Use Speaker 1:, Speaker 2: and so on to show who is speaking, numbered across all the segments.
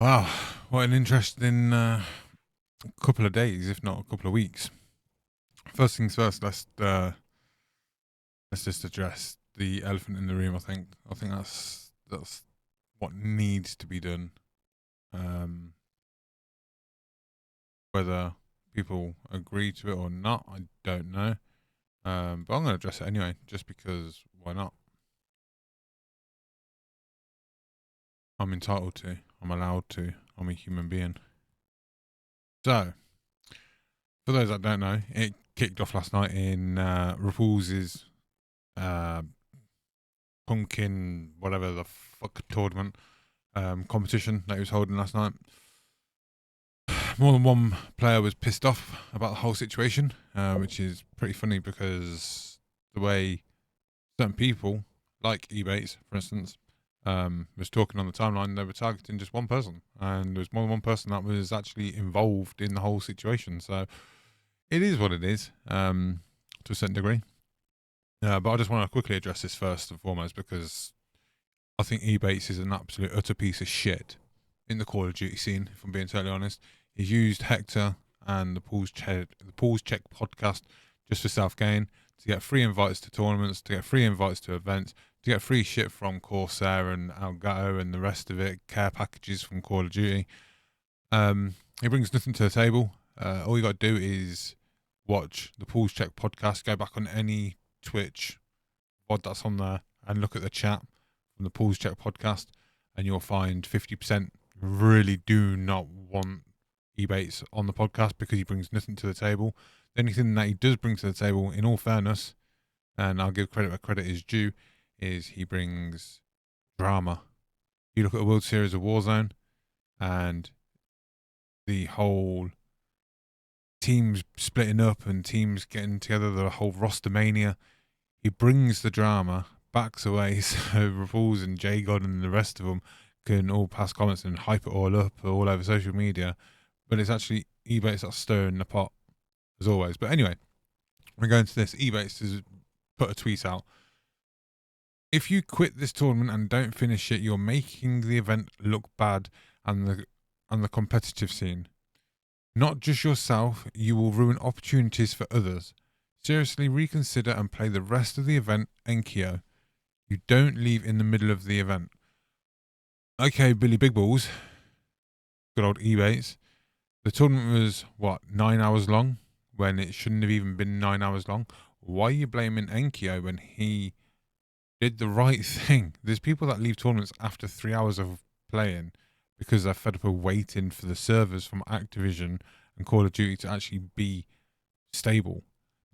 Speaker 1: Wow, what an interesting couple of days, if not a couple of weeks. First things first, let's just address the elephant in the room. I think that's what needs to be done. Um, whether people agree to it or not, I don't know. But I'm going to address it anyway, just because why not? I'm entitled to. I'm allowed to. I'm a human being. So, for those that don't know, it kicked off last night in Rapul's uh, pumpkin whatever the fuck tournament competition that he was holding last night. More than one player was pissed off about the whole situation, which is pretty funny because the way certain people, like Ebates, for instance, was talking on the timeline, they were targeting just one person, and there was more than one person that was actually involved in the whole situation. So it is what it is, to a certain degree. But I just want to quickly address this first and foremost because I think Ebates is an absolute utter piece of shit in the Call of Duty scene, if I'm being totally honest. He's used Hector and the Pools Check podcast just for self gain, to get free invites to tournaments, to get free invites to events, to get free shit from Corsair and Elgato and the rest of it, care packages from Call of Duty. He brings nothing to the table. All you got to do is watch the Pools Check podcast, go back on any Twitch VOD that's on there, and look at the chat from the Pools Check podcast, and you'll find 50% really do not want Ebates on the podcast because he brings nothing to the table. The only thing that he does bring to the table, in all fairness, and I'll give credit where credit is due, is he brings drama. You look at the World Series of Warzone and the whole teams splitting up and teams getting together, the whole roster mania. He brings the drama, backs away so Rapuls and J God and the rest of them can all pass comments and hype it all up all over social media. But it's actually Ebates that's stirring the pot, as always. But anyway, we're going to this. Ebates has put a tweet out. If you quit this tournament and don't finish it, you're making the event look bad and the competitive scene. Not just yourself, you will ruin opportunities for others. Seriously reconsider and play the rest of the event Enkyo. You don't leave in the middle of the event. Okay, Billy Big Balls, good old Ebates. The tournament was, 9 hours long when it shouldn't have even been 9 hours long? Why are you blaming Enkyo when he did the right thing? There's people that leave tournaments after 3 hours of playing because they're fed up of waiting for the servers from Activision and Call of Duty to actually be stable.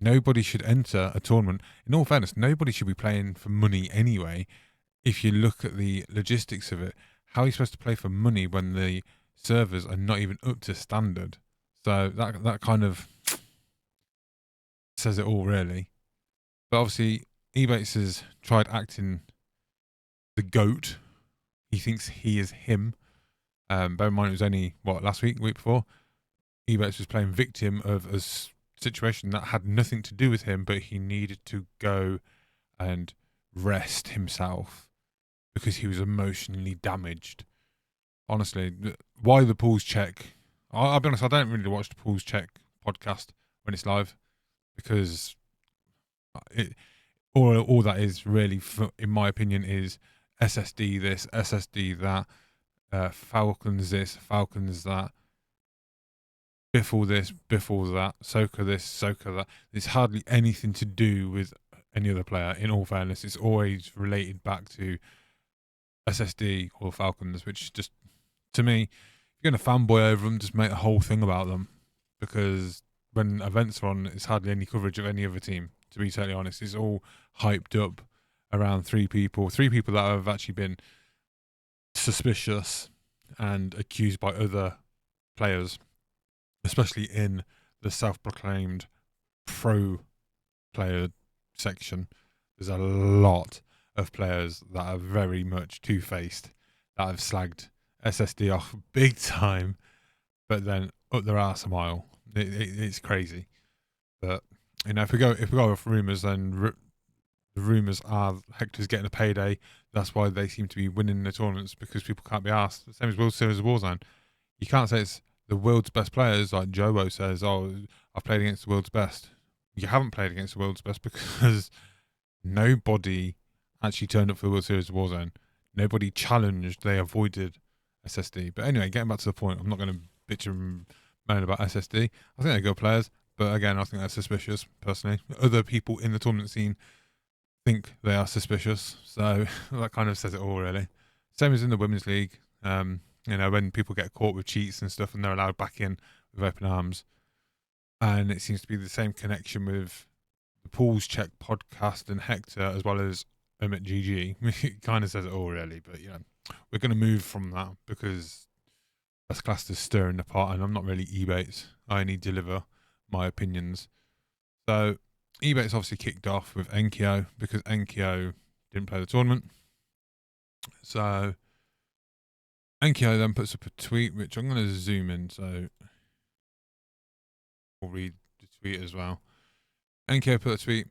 Speaker 1: Nobody should enter a tournament. In all fairness, nobody should be playing for money anyway. If you look at the logistics of it, how are you supposed to play for money when the servers are not even up to standard? So that kind of says it all, really. But obviously, Ebates has tried acting the goat. He thinks he is him. Bear in mind, it was only last week, week before. Ebates was playing victim of a situation that had nothing to do with him, but he needed to go and rest himself because he was emotionally damaged. Honestly, why the Pools Check? I'll be honest, I don't really watch the Pools Check podcast when it's live because all that is really, in my opinion, is SSD this, SSD that, Falcons this, Falcons that, Biffle this, Biffle that, Soka this, Soka that. There's hardly anything to do with any other player, in all fairness. It's always related back to SSD or Falcons, which just, to me, if you're going to fanboy over them, just make a whole thing about them. Because when events are on, it's hardly any coverage of any other team, to be totally honest. It's all hyped up around three people that have actually been suspicious and accused by other players, especially in the self-proclaimed pro player section. There's a lot of players that are very much two-faced, that have slagged SSD off big time, but then up their arse a mile. It's crazy. But if we go off rumours, then the rumours are Hector's getting a payday. That's why they seem to be winning the tournaments, because people can't be asked. The same as World Series of Warzone. You can't say it's the world's best players, like Jobo says, oh, I've played against the world's best. You haven't played against the world's best because nobody actually turned up for the World Series of Warzone. Nobody challenged. They avoided SSD. But anyway, getting back to the point, I'm not going to bitch and moan about SSD. I think they're good players, but again, I think they're suspicious, personally. Other people in the tournament scene think they are suspicious, so that kind of says it all, really. Same as in the Women's League. When people get caught with cheats and stuff and they're allowed back in with open arms. And it seems to be the same connection with the Pools Check podcast and Hector, as well as at GG. It kind of says it all, really. But we're going to move from that because that's classed as stirring the pot, and I'm not really Ebates. I only deliver my opinions. So Ebates obviously kicked off with Enkyo because Enkyo didn't play the tournament. So Enkyo then puts up a tweet, which I'm going to zoom in, so we'll read the tweet as well. Enkyo put a tweet.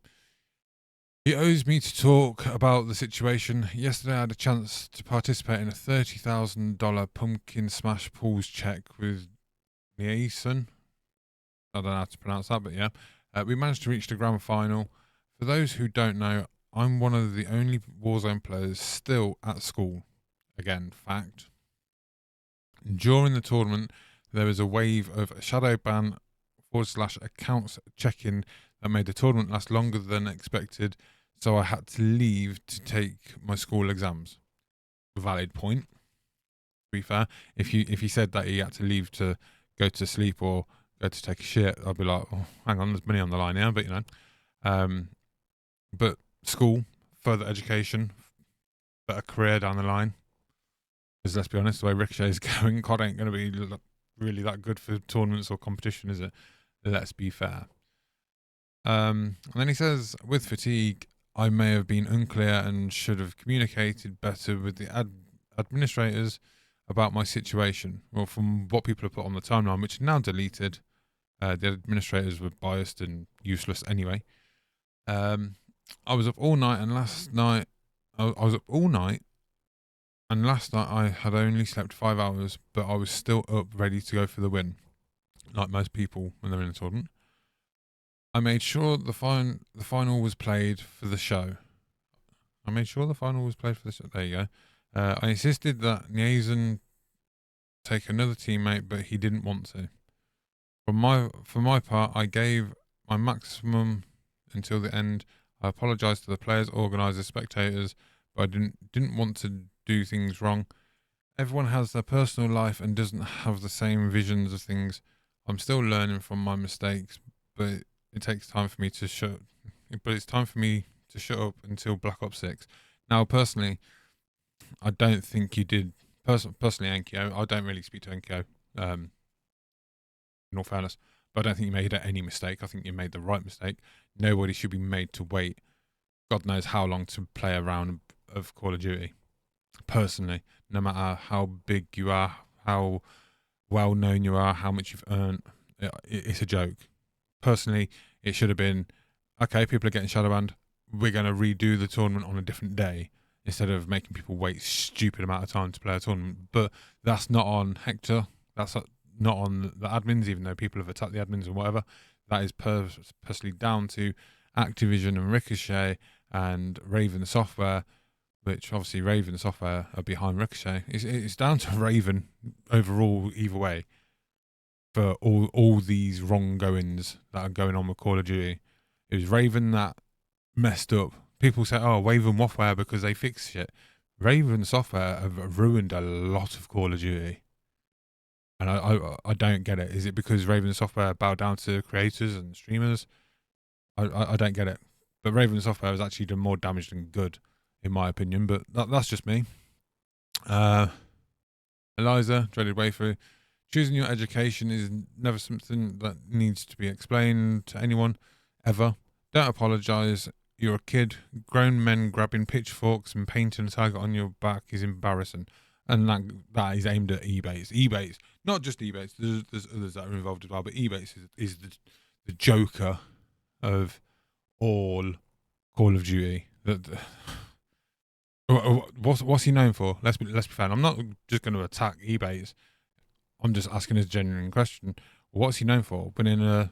Speaker 1: He owes me to talk about the situation. Yesterday I had a chance to participate in a $30,000 pumpkin smash pools check with Nielsen. I don't know how to pronounce that, but yeah. We managed to reach the grand final. For those who don't know, I'm one of the only Warzone players still at school. Again, fact. During the tournament, there was a wave of shadow ban / accounts check-in that made the tournament last longer than expected, so I had to leave to take my school exams. Valid point. To be fair, if he said that he had to leave to go to sleep or go to take a shit, I'd be like, oh, hang on, there's money on the line here, but but school, further education, better career down the line. Because let's be honest, the way Ricochet is going, COD ain't going to be really that good for tournaments or competition, is it? Let's be fair. And then he says, with fatigue, I may have been unclear and should have communicated better with the administrators about my situation. Well, from what people have put on the timeline, which is now deleted, the administrators were biased and useless anyway. I was up all night, and last night I was up all night. And last night I had only slept 5 hours, but I was still up ready to go for the win, like most people when they're in a tournament. I made sure the final was played for the show. There you go. I insisted that Nielsen take another teammate, but he didn't want to. For my part, I gave my maximum until the end. I apologised to the players, organisers, spectators, but I didn't want to do things wrong. Everyone has their personal life and doesn't have the same visions of things. I'm still learning from my mistakes, but it takes time for me to shut. But it's time for me to shut up until Black Ops 6. Now, personally, I don't think you did. Personally, Enkyo, I don't really speak to Enkyo. In all fairness, but I don't think you made any mistake. I think you made the right mistake. Nobody should be made to wait God knows how long to play a round of Call of Duty. Personally, no matter how big you are, how well known you are, how much you've earned, it's a joke. Personally, it should have been, okay, people are getting shadow banned, we're going to redo the tournament on a different day instead of making people wait stupid amount of time to play a tournament. But that's not on Hector. That's not on the admins, even though people have attacked the admins and whatever. That is personally down to Activision and Ricochet and Raven Software, which obviously Raven Software are behind Ricochet. It's down to Raven overall either way for all these wronggoings that are going on with Call of Duty. It was Raven that messed up. People say, oh, Raven Software because they fix shit. Raven Software have ruined a lot of Call of Duty. And I don't get it. Is it because Raven Software bow down to creators and streamers? I don't get it. But Raven Software has actually done more damage than good, in my opinion. But that's just me. Eliza, dreaded way through. Choosing your education is never something that needs to be explained to anyone, ever. Don't apologise. You're a kid. Grown men grabbing pitchforks and painting a target on your back is embarrassing. And that is aimed at Ebates. Ebates, not just Ebates, there's others that are involved as well, but Ebates is the joker of all Call of Duty. What's he known for? Let's be fair. I'm not just going to attack eBay. I'm just asking a genuine question. What's he known for? Winning a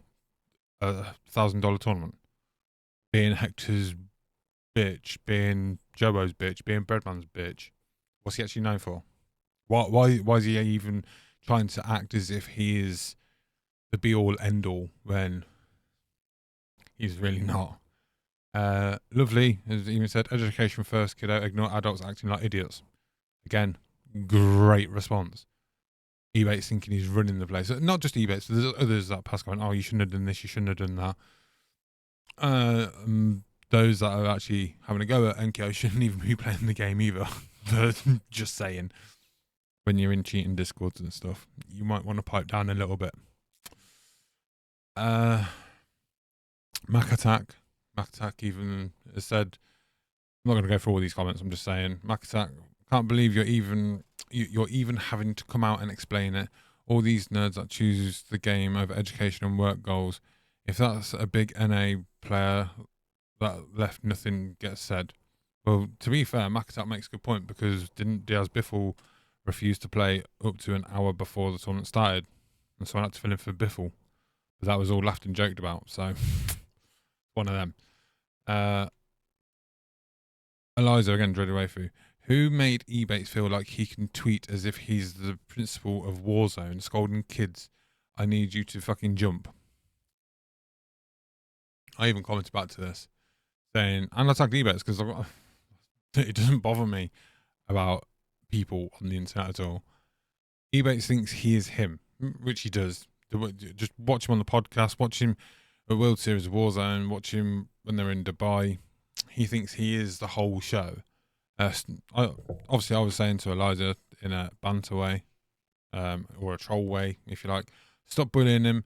Speaker 1: $1,000 tournament, being Hector's bitch, being Jobo's bitch, being Breadman's bitch. What's he actually known for? Why is he even trying to act as if he is the be all end all when he's really not? Lovely has even said, education first, kiddo, ignore adults acting like idiots. Again, great response. Ebates thinking he's running the place. Not just Ebates, there's others that pass going, oh, you shouldn't have done this, you shouldn't have done that. Those that are actually having a go at NKO shouldn't even be playing the game either. But just saying, when you're in cheating discords and stuff, you might want to pipe down a little bit. Mac Attack even has said, I'm not going to go through all these comments, I'm just saying, Mac Attack, can't believe you're even having to come out and explain it. All these nerds that choose the game over education and work goals. If that's a big NA player that left, nothing gets said. Well, to be fair, Mac Attack makes a good point, because didn't Diaz Biffle refuse to play up to an hour before the tournament started? And so I had to fill in for Biffle. But that was all laughed and joked about, so one of them. Eliza, again, Dreaded Waifu. Who made Ebates feel like he can tweet as if he's the principal of Warzone, scolding kids? I need you to fucking jump. I even commented back to this, saying, and I tagged Ebates because it doesn't bother me about people on the internet at all. Ebates thinks he is him, which he does. Just watch him on the podcast, watch him at World Series of Warzone, watch him when they're in Dubai. He thinks he is the whole show. Obviously, I was saying to Eliza in a banter way, or a troll way, if you like, stop bullying him.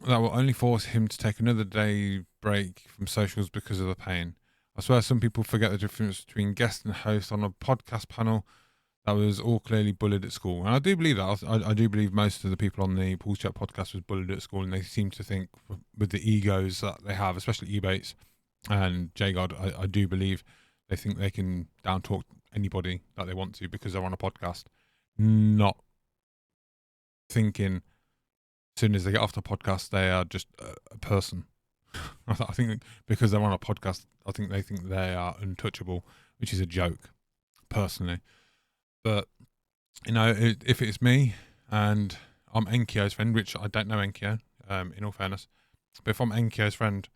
Speaker 1: That will only force him to take another day break from socials because of the pain. I swear some people forget the difference between guest and host on a podcast panel that was all clearly bullied at school. And I do believe that. I do believe most of the people on the Pulse Chat podcast was bullied at school, and they seem to think, with the egos that they have, especially Ebates and J-God, I do believe they think they can down talk anybody that they want to because they're on a podcast, not thinking as soon as they get off the podcast they are just a person. I think because they're on a podcast, I think they think they are untouchable, which is a joke, personally. But, you know, if it's me and I'm Enkyo's friend, which I don't know Enkyo, in all fairness, but if I'm Enkyo's friend,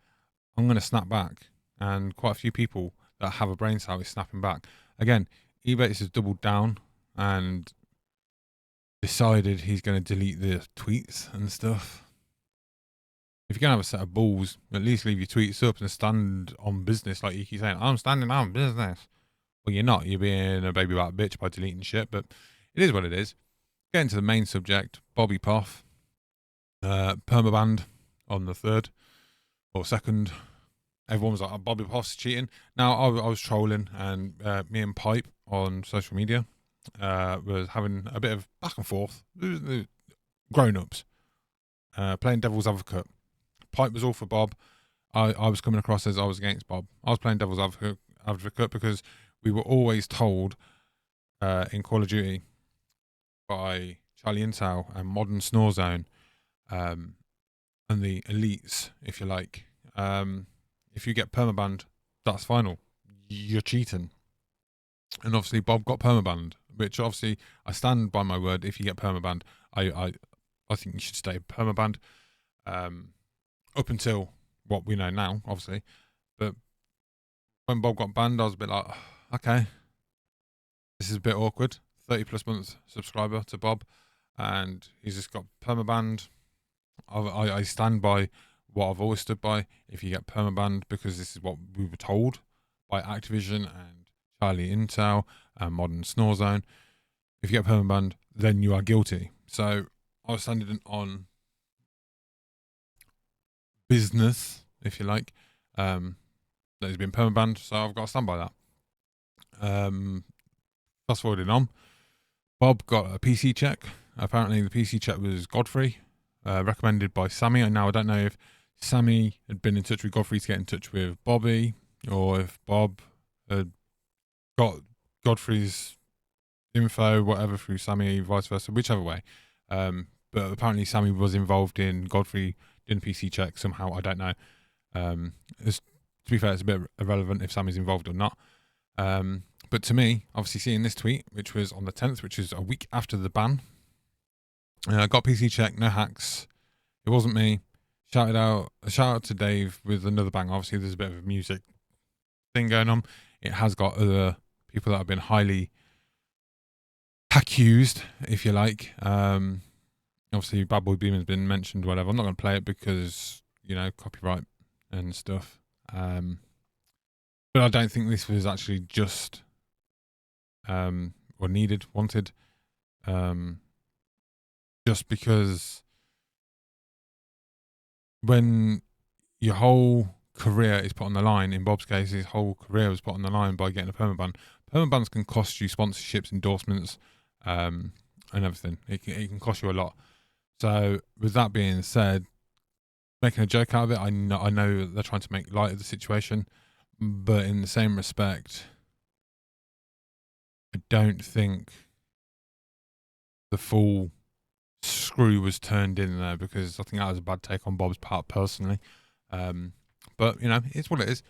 Speaker 1: I'm going to snap back, and quite a few people that have a brain cell is snapping back. Again, Ebates has doubled down and decided he's going to delete the tweets and stuff. If you're going to have a set of balls, at least leave your tweets up and stand on business, like you keep saying, I'm standing on business. Well, you're not. You're being a baby about bitch by deleting shit, but it is what it is. Getting to the main subject, Bobby Poff, permabanned on the 3rd or 2nd. Everyone was like, oh, Bobby Poff's cheating. Now, I was trolling, and me and Pipe on social media was having a bit of back and forth. Grown-ups. Playing devil's advocate. Pipe was all for Bob. I was coming across as I was against Bob. I was playing devil's advocate because we were always told in Call of Duty by Charlie Intel and Modern Snore Zone and the elites, if you like, if you get permabanned, that's final. You're cheating. And obviously Bob got permabanned, which obviously I stand by my word. If you get permabanned, I think you should stay permabanned up until what we know now, obviously. But when Bob got banned, I was a bit like, okay, this is a bit awkward. 30+ months subscriber to Bob, and he's just got permabanned. I stand by what I've always stood by. If you get permabanned, because this is what we were told by Activision and Charlie Intel and Modern Snore Zone, if you get permabanned, then you are guilty. So I was standing on business, if you like, that has been permabanned, so I've got to stand by that. Fast forwarding on, Bob got a PC check. Apparently the PC check was Godfrey, recommended by Sammy. And now I don't know if Sammy had been in touch with Godfrey to get in touch with Bobby, or if Bob had got Godfrey's info, whatever, through Sammy, vice versa, whichever way. But apparently Sammy was involved in Godfrey doing the PC check somehow. I don't know. To be fair, it's a bit irrelevant if Sammy's involved or not. But to me, obviously seeing this tweet, which was on the 10th, which is a week after the ban, got PC check, no hacks. It wasn't me. Shout out to Dave with another bang. Obviously, there's a bit of a music thing going on. It has got other people that have been highly accused, if you like. Obviously, Bad Boy Beam has been mentioned, whatever. I'm not going to play it because, copyright and stuff. But I don't think this was actually just or needed, wanted. Just because when your whole career is put on the line, in Bob's case, his whole career was put on the line by getting a permaban. Permabans can cost you sponsorships, endorsements, and everything. It can cost you a lot. So with that being said, making a joke out of it, I know they're trying to make light of the situation, but in the same respect, I don't think the full screw was turned in there, because I think that was a bad take on Bob's part personally. But it's what it is.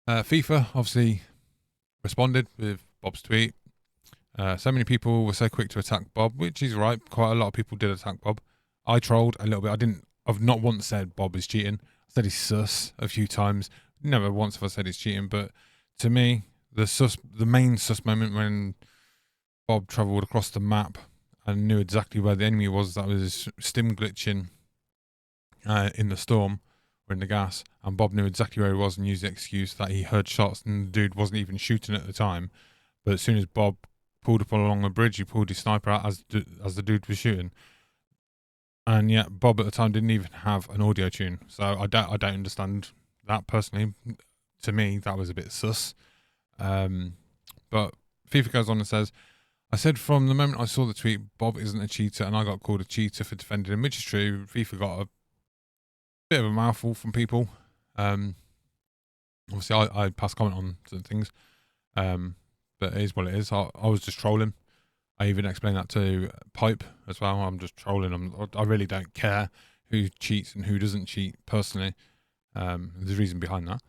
Speaker 1: FIFA obviously responded with Bob's tweet. So many people were so quick to attack Bob, which is right. Quite a lot of people did attack Bob. I trolled a little bit. I've not once said Bob is cheating. I said he's sus a few times. Never once have I said he's cheating. But to me, the main sus moment when Bob travelled across the map and knew exactly where the enemy was, that was stim glitching in the storm or in the gas, and Bob knew exactly where he was and used the excuse that he heard shots and the dude wasn't even shooting at the time. But as soon as Bob pulled up along the bridge, he pulled his sniper out as the dude was shooting. And yet Bob at the time didn't even have an audio tune. So I don't understand that personally. To me, that was a bit sus. But FIFA goes on and says, I said from the moment I saw the tweet, Bob isn't a cheater, and I got called a cheater for defending him, which is true. FIFA got a bit of a mouthful from people. Obviously, I pass comment on certain things, but it is what it is. I was just trolling. I even explained that to Pipe as well. I'm just trolling. I really don't care who cheats and who doesn't cheat personally. There's a reason behind that.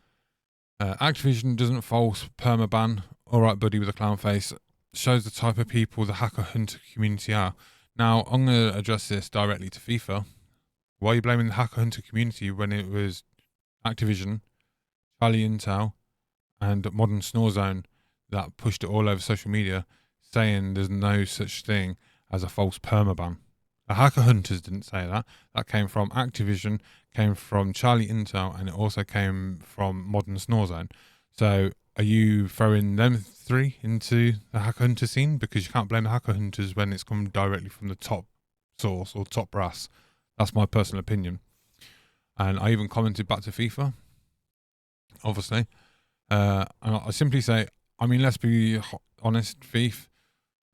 Speaker 1: Activision doesn't false permaban. All right, buddy with a clown face. Shows the type of people the hacker hunter community are. Now, I'm going to address this directly to FIFA. Why are you blaming the hacker hunter community when it was Activision, Charlie Intel, and Modern Snore Zone that pushed it all over social media, saying there's no such thing as a false permaban? The hacker hunters didn't say that. That came from Activision, came from Charlie Intel, and it also came from Modern Snore Zone. So are you throwing them three into the hacker hunter scene? Because you can't blame the hacker hunters when it's come directly from the top source or top brass. That's my personal opinion. And I even commented back to FIFA, obviously. And I simply say, let's be honest, FIFA.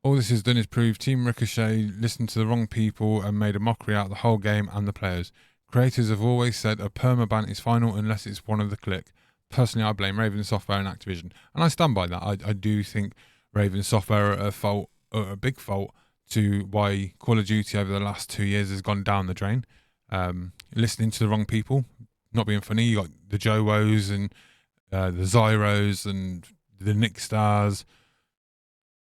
Speaker 1: All this has done is prove Team Ricochet listened to the wrong people and made a mockery out of the whole game and the players. Creators have always said a permaban is final unless it's one of the clique. Personally, I blame Raven Software and Activision, and I stand by that. I do think Raven Software are a big fault to why Call of Duty over the last 2 years has gone down the drain. Listening to the wrong people, not being funny. You got the Joe Woes and the Zyros and the Nick Stars,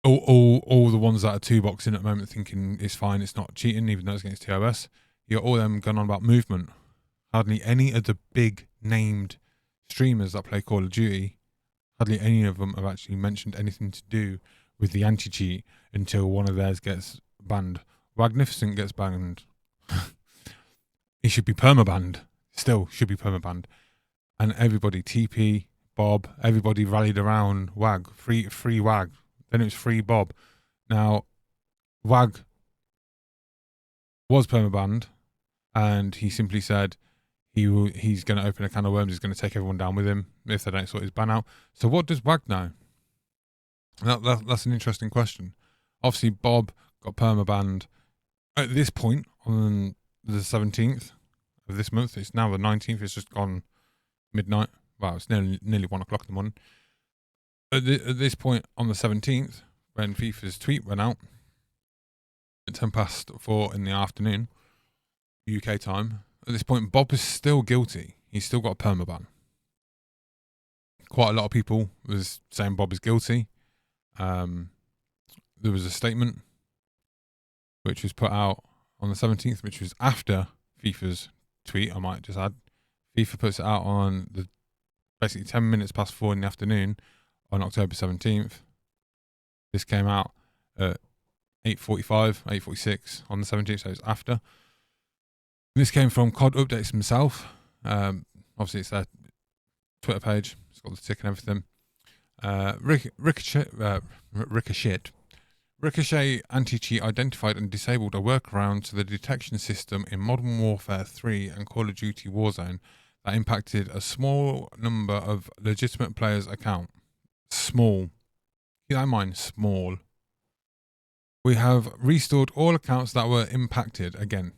Speaker 1: all the ones that are two boxing at the moment, thinking it's fine, it's not cheating, even though it's against TOS. You got all them going on about movement. Hardly any of the big named streamers that play Call of Duty, hardly any of them have actually mentioned anything to do with the anti-cheat until one of theirs gets banned. Magnificent gets banned. He should be permabanned. Still should be permabanned. And everybody, TP, Bob, everybody rallied around WAG. Free WAG. Then it was free Bob. Now, WAG was permabanned, and he simply said he's going to open a can of worms. He's going to take everyone down with him if they don't sort his ban out. So what does WAG know? That's an interesting question. Obviously, Bob got permabanned at this point on the 17th of this month. It's now the 19th. It's just gone midnight, Well, it's nearly 1 o'clock in the morning. At this point, on the 17th, when FIFA's tweet went out at 4:10 in the afternoon, UK time, at this point, Bob is still guilty. He's still got a permaban. Quite a lot of people was saying Bob is guilty. There was a statement which was put out on the 17th, which was after FIFA's tweet, I might just add. FIFA puts it out on basically 10 minutes past 4 in the afternoon on October 17th. This came out at 8:45, 8:46 on the 17th, so it's after. This came from COD Updates himself. Obviously, it's their Twitter page. It's got the tick and everything. Ricochet anti-cheat identified and disabled a workaround to the detection system in Modern Warfare 3 and Call of Duty Warzone that impacted a small number of legitimate players' account. Small. Keep that in mind, small. We have restored all accounts that were impacted. Again,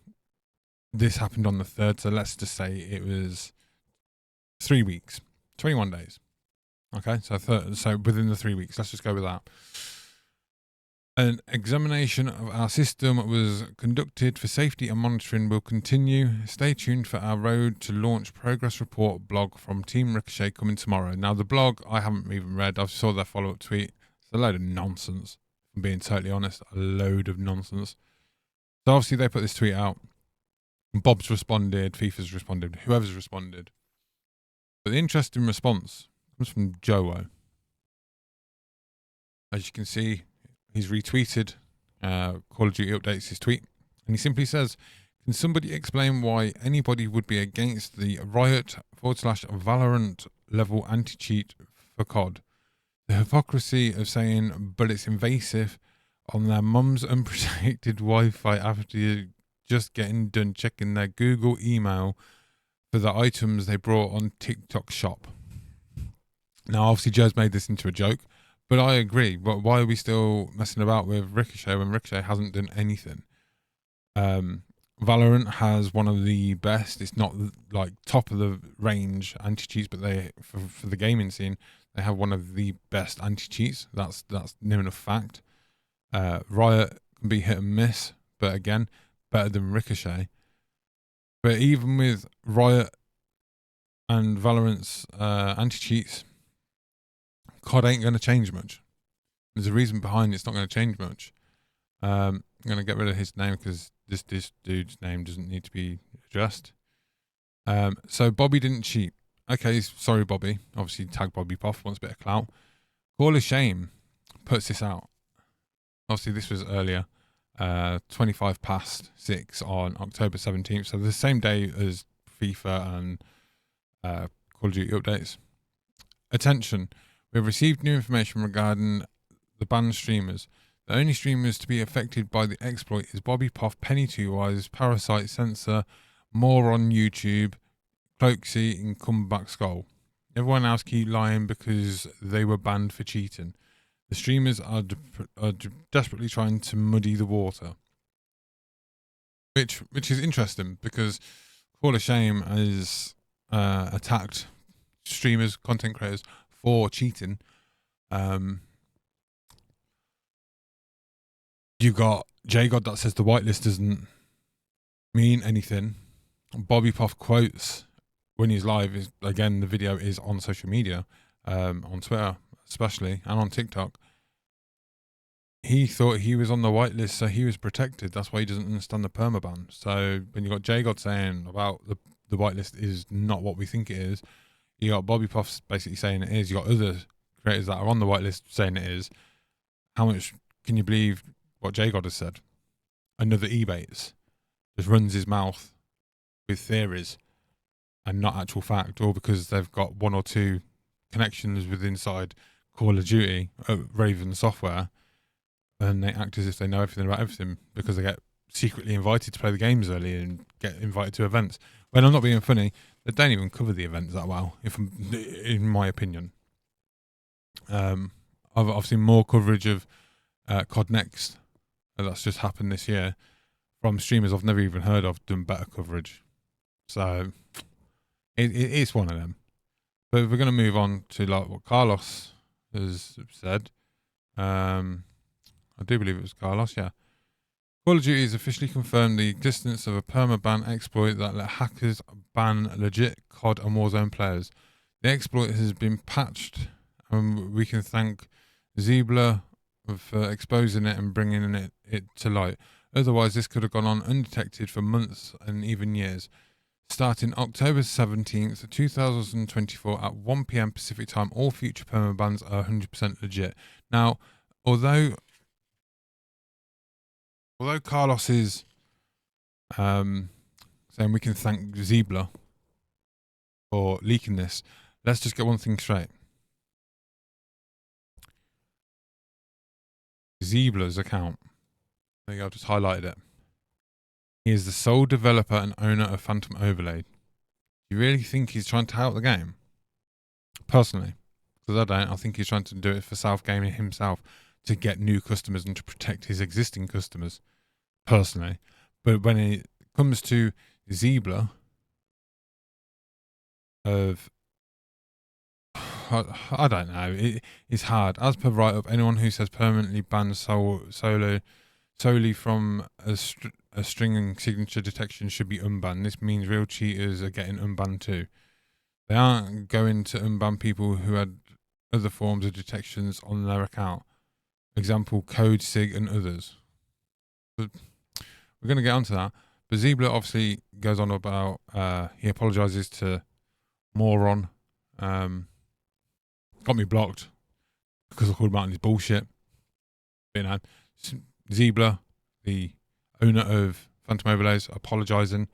Speaker 1: this happened on the 3rd, so let's just say it was 3 weeks, 21 days. Okay, so within the 3 weeks, let's just go with that. An examination of our system was conducted for safety and monitoring will continue. Stay tuned for our Road to Launch Progress Report blog from Team Ricochet coming tomorrow. Now, the blog I haven't even read. I saw their follow-up tweet. It's a load of nonsense. If I'm being totally honest, a load of nonsense. So obviously they put this tweet out. Bob's responded, FIFA's responded, whoever's responded. But the interesting response comes from Joe. As you can see, he's retweeted Call of Duty Updates his tweet, and he simply says, "Can somebody explain why anybody would be against the Riot/Valorant level anti-cheat for COD? The hypocrisy of saying, but it's invasive on their mum's unprotected Wi-Fi after you're just getting done checking their Google email for the items they brought on TikTok shop." Now, obviously, Joe's made this into a joke, but I agree. But why are we still messing about with Ricochet when Ricochet hasn't done anything? Valorant has one of the best. It's not like top of the range anti-cheats, but they for the gaming scene, they have one of the best anti-cheats. That's near enough fact. Riot can be hit and miss, but again, better than Ricochet. But even with Riot and Valorant's anti-cheats, COD ain't going to change much. There's a reason behind it's not going to change much. I'm going to get rid of his name because this dude's name doesn't need to be addressed. So Bobby didn't cheat. Okay, sorry Bobby. Obviously tag Bobby Puff, wants a bit of clout. Call of Shame puts this out. Obviously this was earlier. 25 past 6 on October 17th. So the same day as FIFA and Call of Duty Updates. Attention. We have received new information regarding the banned streamers. The only streamers to be affected by the exploit is Bobby Puff, Penny Two Wise, Parasite Sensor, More on YouTube, Cloaksy, and Comeback Skull. Everyone else keep lying because they were banned for cheating. The streamers are desperately trying to muddy the water, which is interesting because Call of Shame has attacked streamers, content creators for cheating. You got J-God that says the whitelist doesn't mean anything. Bobby Puff quotes when he's live. Is again, the video is on social media, on Twitter especially, and on TikTok. He thought he was on the whitelist, so he was protected. That's why he doesn't understand the permaban. So when you got J-God saying about the whitelist is not what we think it is, you got Bobby Puff basically saying it is. You got other creators that are on the whitelist saying it is. How much can you believe what J-God has said? Another Ebates just runs his mouth with theories and not actual fact, or because they've got one or two connections with inside Call of Duty, Raven Software, and they act as if they know everything about everything because they get secretly invited to play the games early and get invited to events. When I'm not being funny, they don't even cover the events that well, in my opinion. I've seen more coverage of COD Next that's just happened this year from streamers I've never even heard of, done better coverage. So it's one of them. But we're going to move on to like what Carlos has said. I do believe it was Carlos, yeah. Call of Duty has officially confirmed the existence of a permaban exploit that let hackers ban legit COD and Warzone players. The exploit has been patched, and we can thank Zebra for exposing it and bringing it to light. Otherwise, this could have gone on undetected for months and even years. Starting October 17th, 2024 at 1 p.m. Pacific time, all future permabans are 100% legit. Now, although Carlos is saying we can thank Zebra for leaking this, let's just get one thing straight. Zebra's account, there you go, I've just highlighted it. He is the sole developer and owner of Phantom Overlay. Do you really think he's trying to help the game? Personally, because I don't. I think he's trying to do it for self-gaming himself, to get new customers and to protect his existing customers. Personally, but when it comes to Zebra, I don't know. It's hard. As per write-up, anyone who says permanently banned solely from a string signature detection should be unbanned. This means real cheaters are getting unbanned too. They aren't going to unban people who had other forms of detections on their account. Example, Code, SIG, and others. But we're going to get onto that. But Zebra obviously goes on about, he apologises to Moron. Got me blocked because I called him out on his bullshit. But, you know, Zebra, the owner of Phantom Overlays, apologising.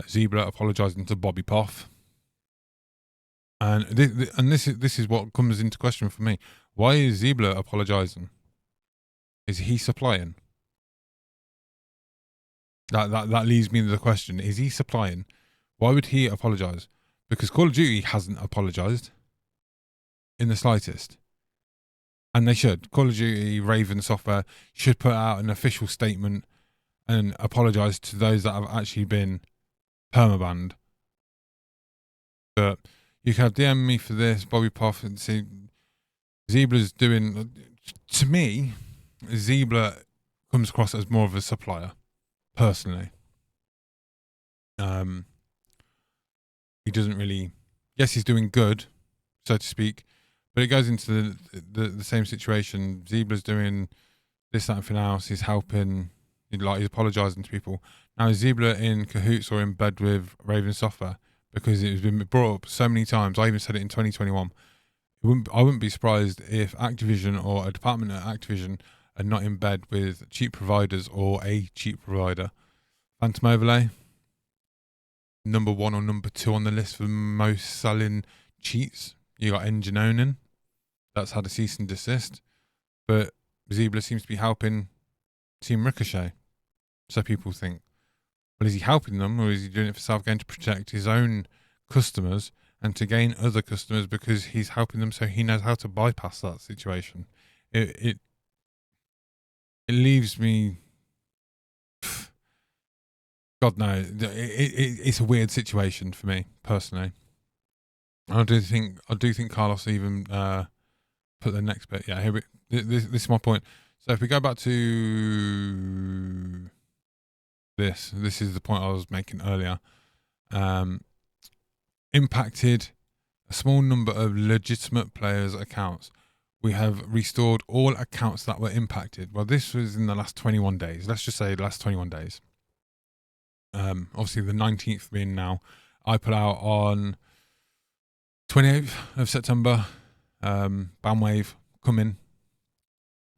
Speaker 1: Zebra apologising to Bobby Poff. And this is what comes into question for me. Why is Zebra apologising? Is he supplying? That leads me to the question: is he supplying? Why would he apologise? Because Call of Duty hasn't apologised in the slightest, and they should. Call of Duty Raven Software should put out an official statement and apologise to those that have actually been permabanned. But you can DM me for this, Bobby Poff, and see Zebra's doing. To me, Zebra comes across as more of a supplier, personally. He doesn't really. Yes, he's doing good, so to speak, but it goes into the same situation. Zebra's doing this, that, and everything else. He's helping. He's apologising to people. Now, is Zebra in cahoots or in bed with Raven Software? Because it's been brought up so many times. I even said it in 2021. I wouldn't be surprised if Activision or a department at Activision are not in bed with cheap providers or a cheap provider. Phantom Overlay, number 1 or number 2 on the list for most selling cheats. You got Engine Owning, that's had a cease and desist. But Zebra seems to be helping Team Ricochet. So people think, well, is he helping them, or is he doing it for self-gain to protect his own customers and to gain other customers because he's helping them, so he knows how to bypass that situation? It leaves me, God no, it's a weird situation for me personally. I do think Carlos even put the next bit. Yeah, this is my point. So if we go back to this is the point I was making earlier. Impacted a small number of legitimate players' accounts. We have restored all accounts that were impacted. Well, this was in the last 21 days. Let's just say the last 21 days. Obviously, the 19th being now. I put out on 28th of September, Bandwave coming.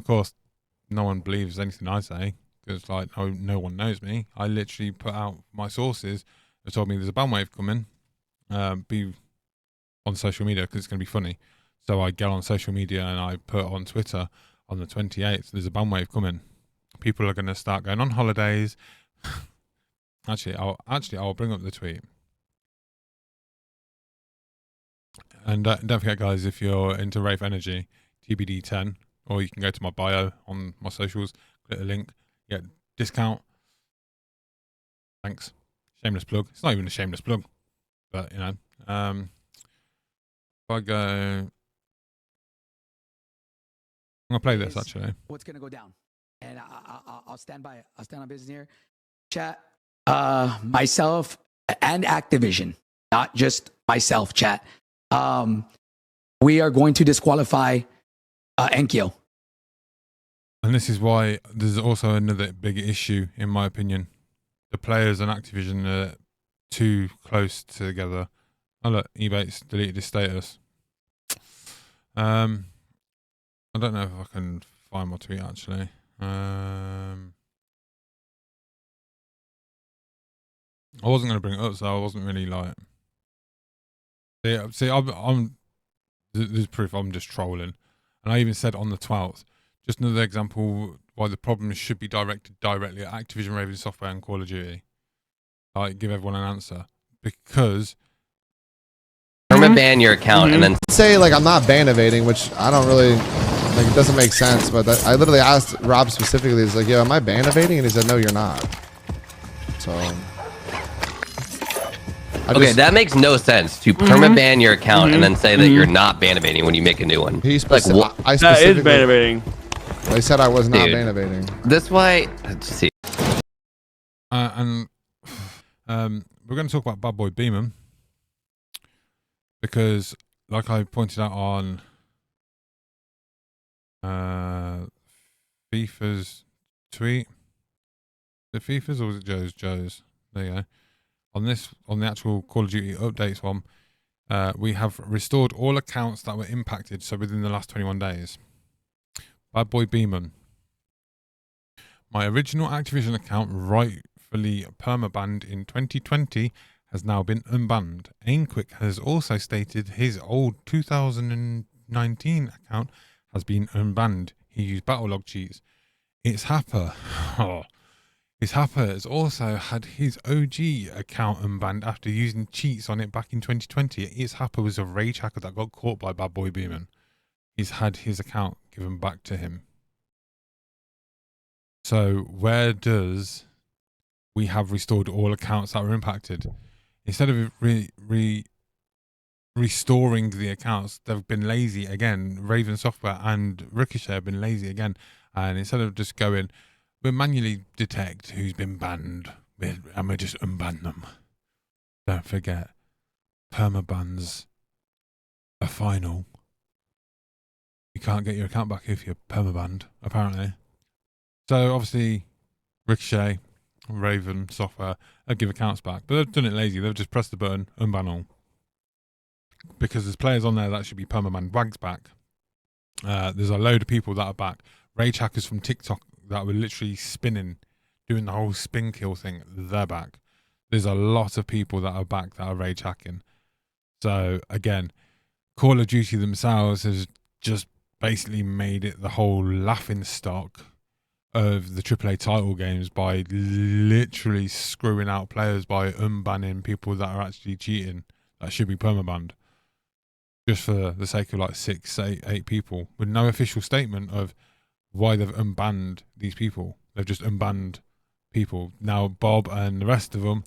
Speaker 1: Of course, no one believes anything I say because, like, no one knows me. I literally put out my sources that told me there's a Bandwave coming. Be on social media because it's going to be funny. So I get on social media and I put on Twitter on the 28th, there's a bandwave coming. People are going to start going on holidays. I'll bring up the tweet. And don't forget, guys, if you're into Rave Energy, TBD10, or you can go to my bio on my socials, click the link, get discount. Thanks. Shameless plug. It's not even a shameless plug, but you know. I go, I'm gonna play this actually.
Speaker 2: What's gonna go down? And I'll stand by it. I'll stand on business here. Chat. Myself and Activision, not just myself. Chat. We are going to disqualify Enkyo.
Speaker 1: And this is why there's also another big issue, in my opinion. The players and Activision are too close together. Oh look, Ebates deleted his status. I don't know if I can find my tweet actually. I wasn't going to bring it up, so I wasn't really like. See, I'm. There's proof I'm just trolling, and I even said on the 12th. Just another example why the problem should be directed directly at Activision, Raven Software, and Call of Duty. Like, give everyone an answer because.
Speaker 3: Perma-ban your account and then
Speaker 4: say like I'm not ban evading, which I don't really like. It doesn't make sense. But I literally asked Rob specifically. He's like, "Yeah, am I ban evading?" And he said, "No, you're not." So.
Speaker 3: Okay, that makes no sense to perma-ban your account and then say that you're not ban evading when you make a new one.
Speaker 4: He's
Speaker 3: like, what?
Speaker 5: That is ban evading.
Speaker 4: They said I was not ban evading.
Speaker 3: That's why. Let's see.
Speaker 1: And we're going to talk about Bad Boy Beeman because, like I pointed out on FIFA's tweet, is it FIFA's or was it Joe's? Joe's. There you go. On the actual Call of Duty updates one, we have restored all accounts that were impacted, so within the last 21 days. Bad Boy Beeman. My original Activision account, rightfully permabanned in 2020, has now been unbanned. Aimquick has also stated his old 2019 account has been unbanned. He used Battlelog cheats. It's Happer. His Happer has also had his OG account unbanned after using cheats on it back in 2020. It's Happer was a rage hacker that got caught by Bad Boy Beeman. He's had his account given back to him. So where does we have restored all accounts that were impacted? Instead of restoring the accounts, they've been lazy again. Raven Software and Ricochet have been lazy again. And instead of just going, we'll manually detect who's been banned and we'll just unban them. Don't forget, permabans are final. You can't get your account back if you're permabanned, apparently. So obviously, Ricochet, Raven Software, they'll give accounts back, but they've done it lazy. They've just pressed the button, unban all. Because there's players on there that should be permabanned. Wag's back. There's a load of people that are back. Rage hackers from TikTok that were literally spinning, doing the whole spin kill thing, they're back. There's a lot of people that are back that are rage hacking. So again, Call of Duty themselves has just basically made it the whole laughing stock of the AAA title games by literally screwing out players by unbanning people that are actually cheating that should be permabanned, just for the sake of like 6, 8 people, with no official statement of why they've unbanned these people. They've just unbanned people. Now Bob and the rest of them,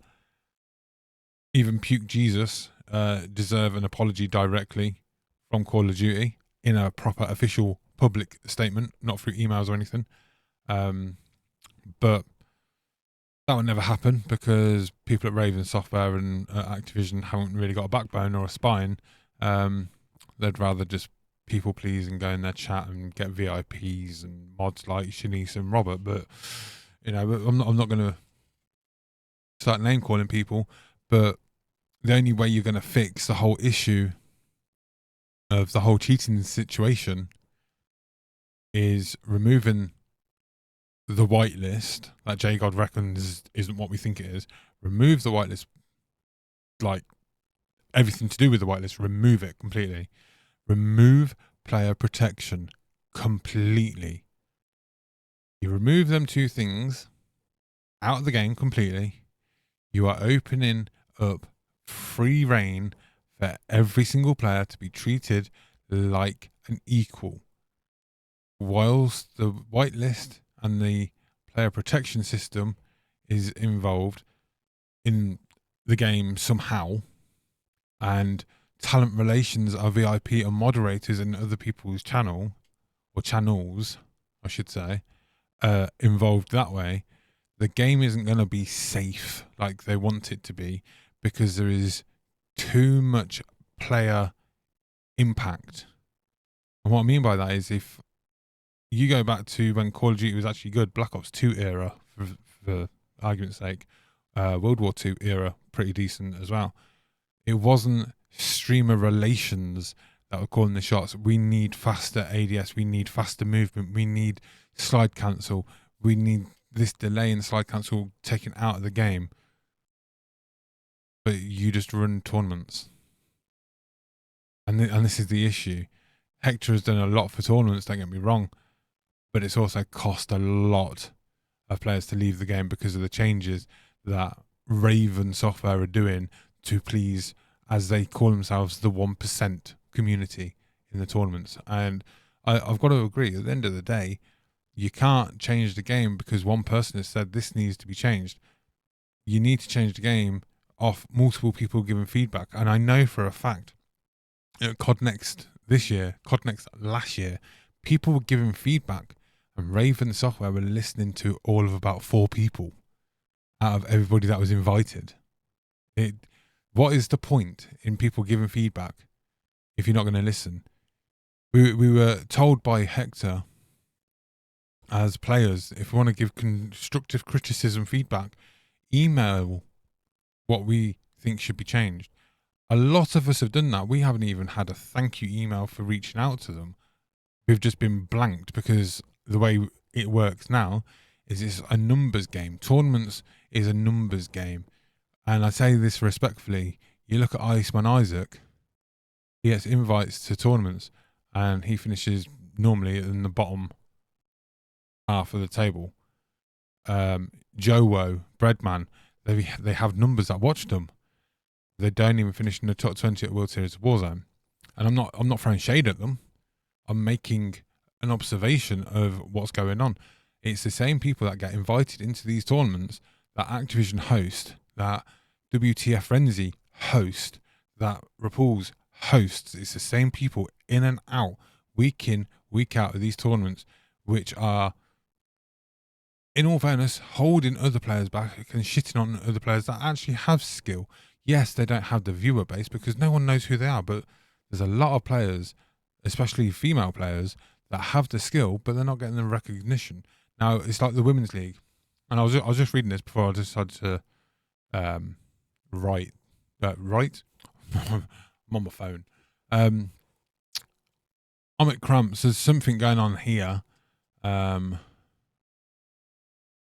Speaker 1: even Puke Jesus, deserve an apology directly from Call of Duty in a proper official public statement, not through emails or anything. But that would never happen because people at Raven Software and Activision haven't really got a backbone or a spine. They'd rather just people please and go in their chat and get VIPs and mods like Shanice and Robert. But you know, I'm not going to start name calling people. But the only way you're going to fix the whole issue of the whole cheating situation is removing the whitelist that JGod reckons isn't what we think it is. Remove the whitelist, like everything to do with the whitelist, remove it completely. Remove player protection completely. You remove them two things out of the game completely. You are opening up free reign for every single player to be treated like an equal. Whilst the whitelist and the player protection system is involved in the game somehow, and talent relations are VIP and moderators in other people's channel or channels, I should say, involved that way, the game isn't going to be safe like they want it to be, because there is too much player impact. And what I mean by that is, if you go back to when Call of Duty was actually good, Black Ops 2 era, for argument's sake, World War 2 era, pretty decent as well. It wasn't streamer relations that were calling the shots. We need faster ADS, we need faster movement, we need slide cancel, we need this delay in slide cancel taken out of the game. But you just run tournaments. And this is the issue. Hector has done a lot for tournaments, don't get me wrong, but it's also cost a lot of players to leave the game because of the changes that Raven Software are doing to please, as they call themselves, the 1% community in the tournaments. And I've got to agree, at the end of the day, you can't change the game because one person has said this needs to be changed. You need to change the game off multiple people giving feedback. And I know for a fact, at COD Next this year, COD Next last year, people were giving feedback and Raven Software were listening to all of about 4 people out of everybody that was invited. What is the point in people giving feedback if you're not going to listen? We were told by Hector as players, if we want to give constructive criticism feedback, email what we think should be changed. A lot of us have done that. We haven't even had a thank you email for reaching out to them. We've just been blanked because the way it works now is it's a numbers game. Tournaments is a numbers game. And I say this respectfully. You look at Iceman Isaac, he gets invites to tournaments and he finishes normally in the bottom half of the table. Jowo, Breadman, they have numbers that watch them. They don't even finish in the top 20 at World Series of Warzone. And I'm not throwing shade at them. I'm making an observation of what's going on. It's the same people that get invited into these tournaments that Activision host, that WTF Frenzy host, that Repulse hosts. It's the same people in and out, week in, week out of these tournaments, which are, in all fairness, holding other players back and shitting on other players that actually have skill. Yes, they don't have the viewer base because no one knows who they are, but there's a lot of players, especially female players, that have the skill, but they're not getting the recognition. Now, it's like the Women's League. And I was just reading this before I decided to write. I'm on my phone. Omit Cramps, there's something going on here. Do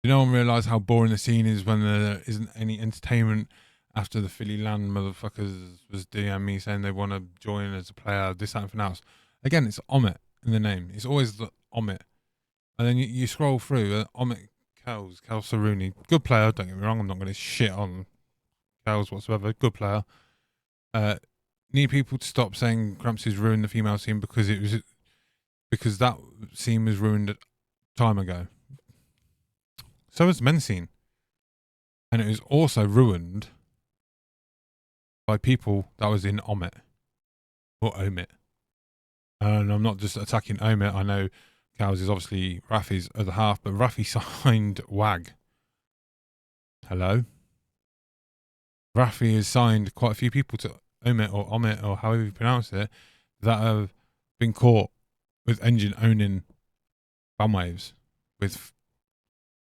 Speaker 1: no one realise how boring the scene is when there isn't any entertainment after the Philly Land motherfuckers was DM me saying they want to join as a player, this, that, and anything else. Again, it's Omit in the name. It's always the Omit. And then you scroll through, Omit Kells Rooney, good player, don't get me wrong, I'm not going to shit on Kells whatsoever, good player. Need people to stop saying Crampsy's ruined the female scene because that scene was ruined a time ago. So was the men's scene. And it was also ruined by people that was in Omit or Omit. And I'm not just attacking Omit. I know Cows is obviously Rafi's other half, but Rafi signed WAG. Hello? Rafi has signed quite a few people to Omit or however you pronounce it that have been caught with engine owning ban waves, with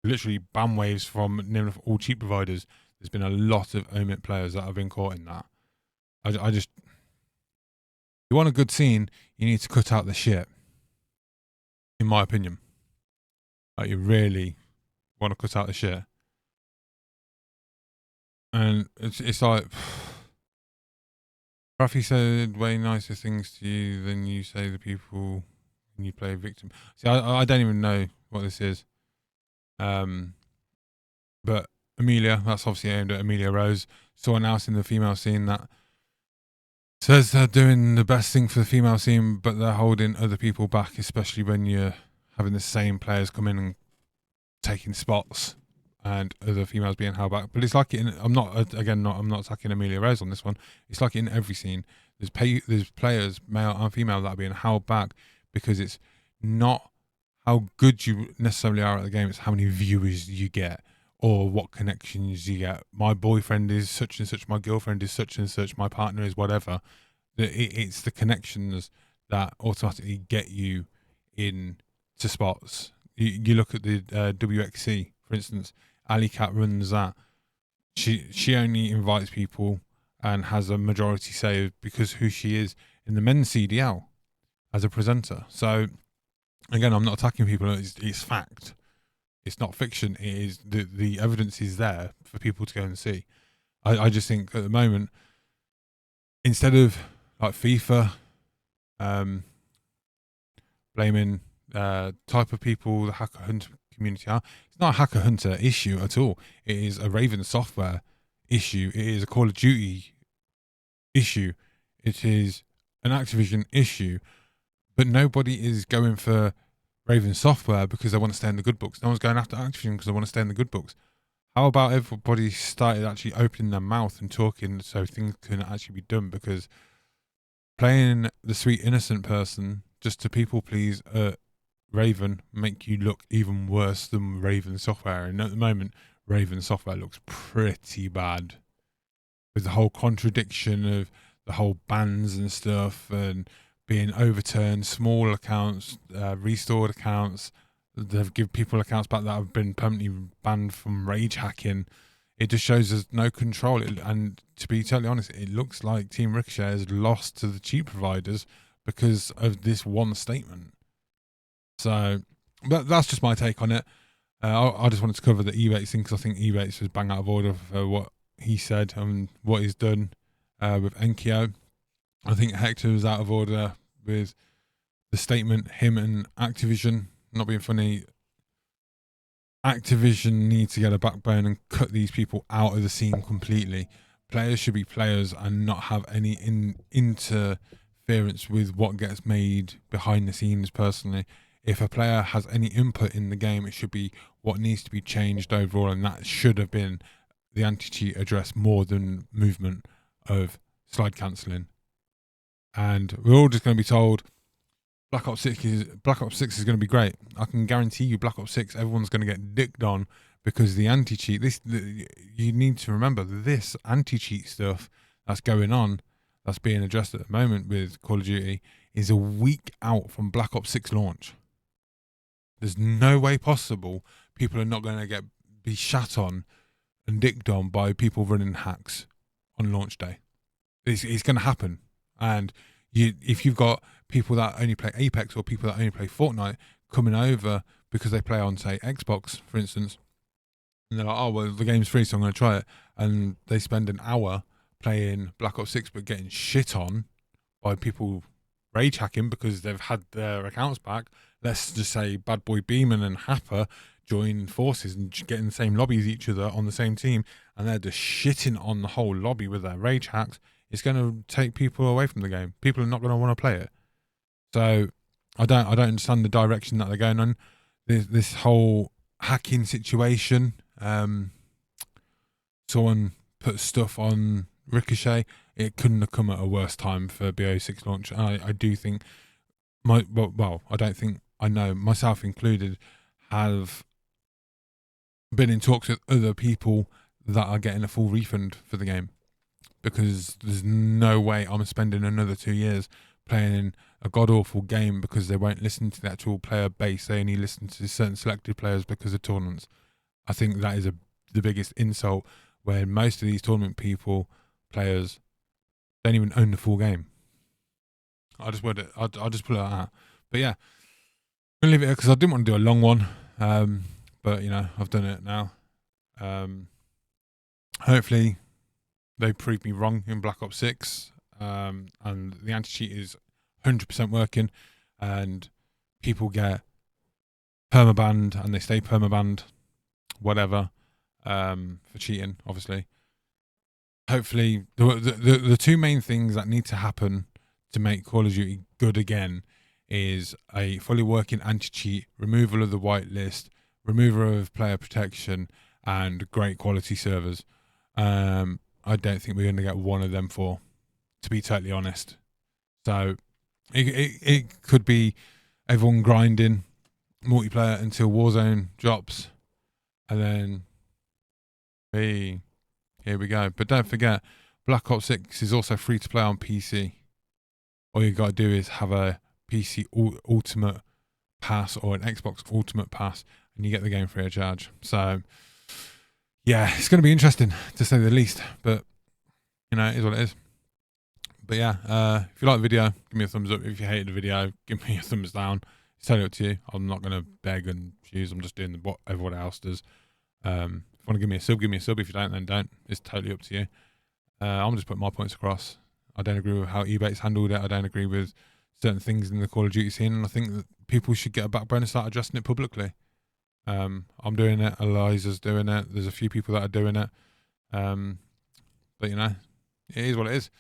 Speaker 1: literally ban waves from near enough all cheap providers. There's been a lot of Omit players that have been caught in that. I just, you want a good scene, you need to cut out the shit. In my opinion, like, you really want to cut out the shit. And it's like, Rafi said way nicer things to you than you say the people when you play victim. See, I don't even know what this is. But Amelia, that's obviously aimed at Amelia Rose. Someone else in the female scene that says they're doing the best thing for the female scene, but they're holding other people back, especially when you're having the same players come in and taking spots and other females being held back. But it's like I'm not attacking Amelia Rose on this one. It's like in every scene, There's players, male and female, that are being held back because it's not how good you necessarily are at the game. It's how many viewers you get or what connections you get. My boyfriend is such and such. My girlfriend is such and such. My partner is whatever. It's the connections that automatically get you in to spots. You look at the WXC, for instance. Ali Cat runs that. She only invites people and has a majority say because who she is in the men's CDL as a presenter. So again, I'm not attacking people. It's fact. It's not fiction. It is the evidence is there for people to go and see. I just think at the moment, instead of like FIFA, blaming type of people the hacker hunter community are, it's not a hacker hunter issue at all. It is a Raven software issue. It is a Call of Duty issue. It is an Activision issue. But nobody is going for Raven software because they want to stay in the good books. No one's going after Activision because they want to stay in the good books. How about everybody started actually opening their mouth and talking so things can actually be done? Because playing the sweet innocent person just to people please Raven make you look even worse than Raven software. And at the moment, Raven software looks pretty bad with the whole contradiction of the whole bans and stuff and being overturned, small accounts, restored accounts. They've given people accounts back that have been permanently banned from rage hacking. It just shows there's no control. And to be totally honest, it looks like Team Ricochet has lost to the cheap providers because of this one statement. So that's just my take on it. I just wanted to cover the Ebates thing because I think Ebates was bang out of order for what he said and what he's done with Enkyo. I think Hector was out of order with the statement, him and Activision. Not being funny, Activision need to get a backbone and cut these people out of the scene completely. Players should be players and not have any interference with what gets made behind the scenes personally. If a player has any input in the game, it should be what needs to be changed overall, and that should have been the anti-cheat address more than movement of slide cancelling. And we're all just going to be told Black Ops 6 is going to be great. I can guarantee you Black Ops 6, everyone's going to get dicked on because the anti-cheat, you need to remember this anti-cheat stuff that's going on, that's being addressed at the moment with Call of Duty, is a week out from Black Ops 6 launch. There's no way possible people are not going to be shat on and dicked on by people running hacks on launch day. It's going to happen. And if you've got people that only play Apex or people that only play Fortnite coming over because they play on, say, Xbox, for instance, and they're like, oh, well, the game's free, so I'm going to try it. And they spend an hour playing Black Ops 6 but getting shit on by people rage hacking because they've had their accounts back. Let's just say Bad Boy Beeman and Happer join forces and get in the same lobby as each other on the same team, and they're just shitting on the whole lobby with their rage hacks. It's going to take people away from the game. People are not going to want to play it. So I don't understand the direction that they're going on. This whole hacking situation. Someone put stuff on Ricochet. It couldn't have come at a worse time for BO6 launch. I do think I don't think, I know myself included, have been in talks with other people that are getting a full refund for the game, because there's no way I'm spending another 2 years playing a god-awful game because they won't listen to the actual player base. They only listen to certain selected players because of tournaments. I think that is the biggest insult, where most of these tournament players don't even own the full game. I'll just put it out. But yeah, I'm going to leave it because I didn't want to do a long one. But, I've done it now. Hopefully they prove me wrong in Black Ops 6. And the anti-cheat is 100% working. And people get permabanned and they stay permabanned, whatever, for cheating, obviously. Hopefully, the two main things that need to happen to make Call of Duty good again is a fully working anti-cheat, removal of the whitelist, removal of player protection, and great quality servers. I don't think we're going to get one of them four. to be totally honest. So it could be everyone grinding multiplayer until Warzone drops, and then here we go. But don't forget, Black Ops 6 is also free to play on PC. All you got to do is have a PC Ultimate Pass or an Xbox Ultimate Pass, and you get the game free of charge. So yeah, it's going to be interesting to say the least, but you know, it is what it is. But yeah, if you like the video, give me a thumbs up. If you hated the video, give me a thumbs down. It's totally up to you. I'm not going to beg and choose. I'm just doing what everyone else does. If you want to give me a sub, give me a sub. If you don't, then don't. It's totally up to you. I'm just putting my points across. I don't agree with how eBay's handled it. I don't agree with certain things in the Call of Duty scene, and I think that people should get a backbone and start addressing it publicly. I'm doing it. Eliza's doing it. There's a few people that are doing it. But you know, it is what it is.